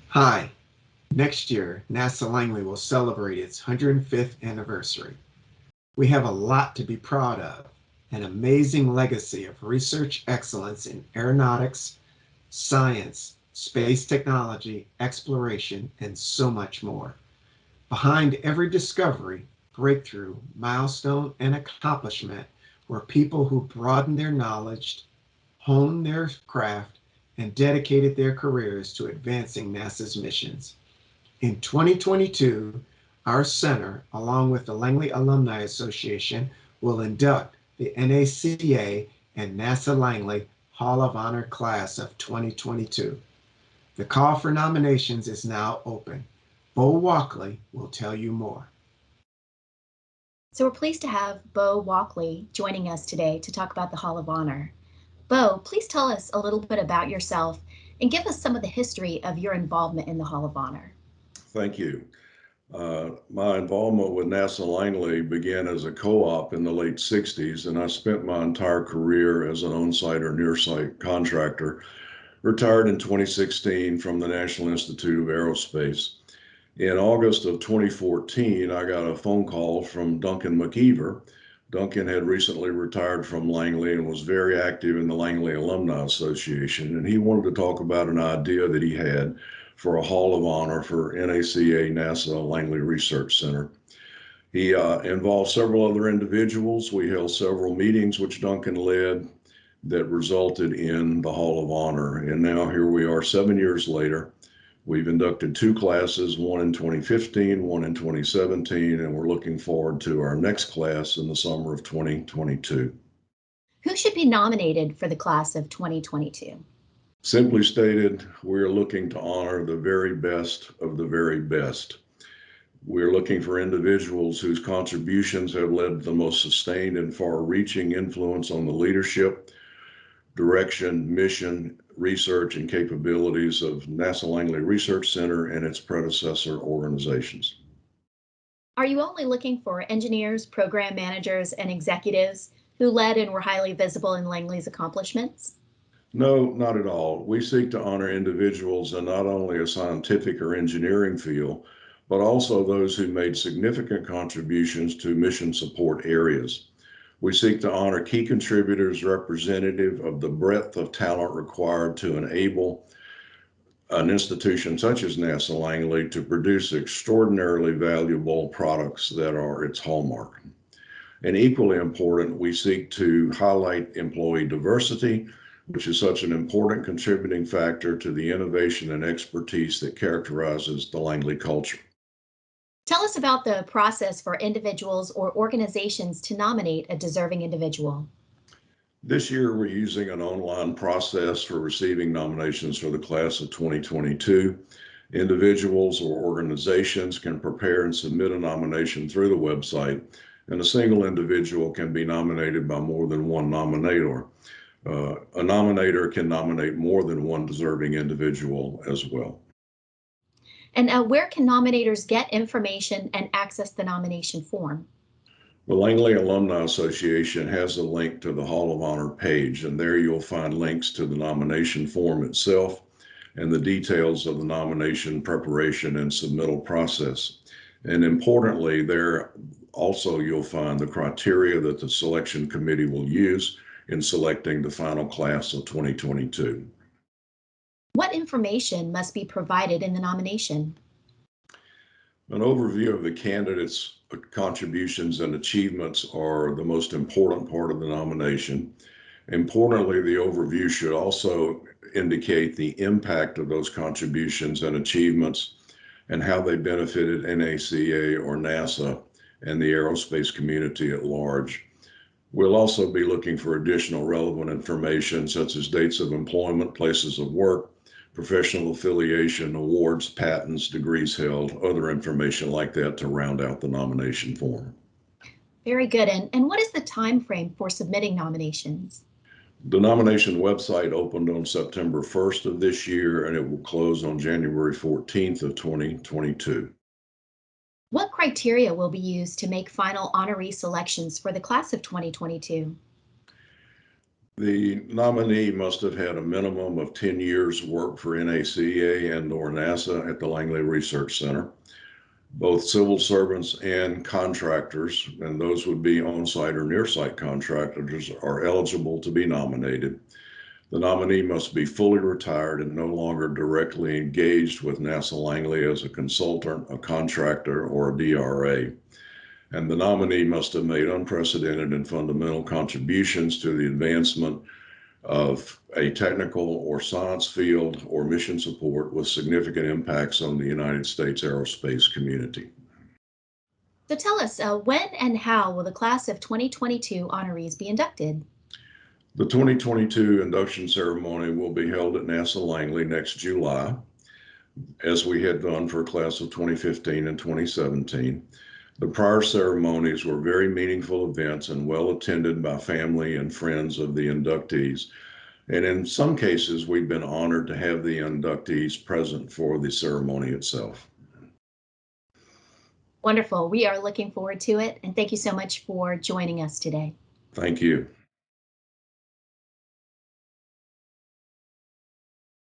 Hi, next year NASA Langley will celebrate its 105th anniversary. We have a lot to be proud of, an amazing legacy of research excellence in aeronautics, science, space technology, exploration, and so much more. Behind every discovery, breakthrough, milestone, and accomplishment were people who broadened their knowledge, honed their craft, and dedicated their careers to advancing NASA's missions. In 2022, our center, along with the Langley Alumni Association, will induct the NACA and NASA Langley Hall of Honor class of 2022. The call for nominations is now open. Bo Walkley will tell you more. So we're pleased to have Bo Walkley joining us today to talk about the Hall of Honor. Bo, please tell us a little bit about yourself and give us some of the history of your involvement in the Hall of Honor. Thank you. My involvement with NASA Langley began as a co-op in the late 60s, and I spent my entire career as an on-site or near-site contractor. Retired in 2016 from the National Institute of Aerospace. In August of 2014, I got a phone call from Duncan McKeever. Duncan had recently retired from Langley and was very active in the Langley Alumni Association, and he wanted to talk about an idea that he had for a Hall of Honor for NACA NASA Langley Research Center. He involved several other individuals. We held several meetings, which Duncan led, that resulted in the Hall of Honor. And now here we are 7 years later. We've inducted two classes, one in 2015, one in 2017, and we're looking forward to our next class in the summer of 2022. Who should be nominated for the class of 2022? Simply stated, we're looking to honor the very best of the very best. We're looking for individuals whose contributions have led to the most sustained and far-reaching influence on the leadership, direction, mission, research, and capabilities of NASA Langley Research Center and its predecessor organizations. Are you only looking for engineers, program managers, and executives who led and were highly visible in Langley's accomplishments? No, not at all. We seek to honor individuals in not only a scientific or engineering field, but also those who made significant contributions to mission support areas. We seek to honor key contributors representative of the breadth of talent required to enable an institution such as NASA Langley to produce extraordinarily valuable products that are its hallmark. And equally important, we seek to highlight employee diversity, which is such an important contributing factor to the innovation and expertise that characterizes the Langley culture. Tell us about the process for individuals or organizations to nominate a deserving individual. This year, we're using an online process for receiving nominations for the class of 2022. Individuals or organizations can prepare and submit a nomination through the website, and a single individual can be nominated by more than one nominator. A nominator can nominate more than one deserving individual as well. And where can nominators get information and access the nomination form? The Langley Alumni Association has a link to the Hall of Honor page, and there you'll find links to the nomination form itself and the details of the nomination preparation and submittal process. And importantly, there also you'll find the criteria that the selection committee will use in selecting the final class of 2022. What information must be provided in the nomination? An overview of the candidates' contributions and achievements are the most important part of the nomination. Importantly, the overview should also indicate the impact of those contributions and achievements and how they benefited NACA or NASA and the aerospace community at large. We'll also be looking for additional relevant information such as dates of employment, places of work, professional affiliation, awards, patents, degrees held, other information like that to round out the nomination form. Very good. And what is the time frame for submitting nominations? The nomination website opened on September 1st of this year, and it will close on January 14th of 2022. What criteria will be used to make final honoree selections for the class of 2022? The nominee must have had a minimum of 10 years work for NACA and/or NASA at the Langley Research Center. Both civil servants and contractors, and those would be on-site or near-site contractors, are eligible to be nominated. The nominee must be fully retired and no longer directly engaged with NASA Langley as a consultant, a contractor, or a DRA. And the nominee must have made unprecedented and fundamental contributions to the advancement of a technical or science field or mission support with significant impacts on the United States aerospace community. So tell us, when and how will the class of 2022 honorees be inducted? The 2022 induction ceremony will be held at NASA Langley next July, as we had done for class of 2015 and 2017. The prior ceremonies were very meaningful events and well attended by family and friends of the inductees. And in some cases, we've been honored to have the inductees present for the ceremony itself. Wonderful. We are looking forward to it. And thank you so much for joining us today. Thank you.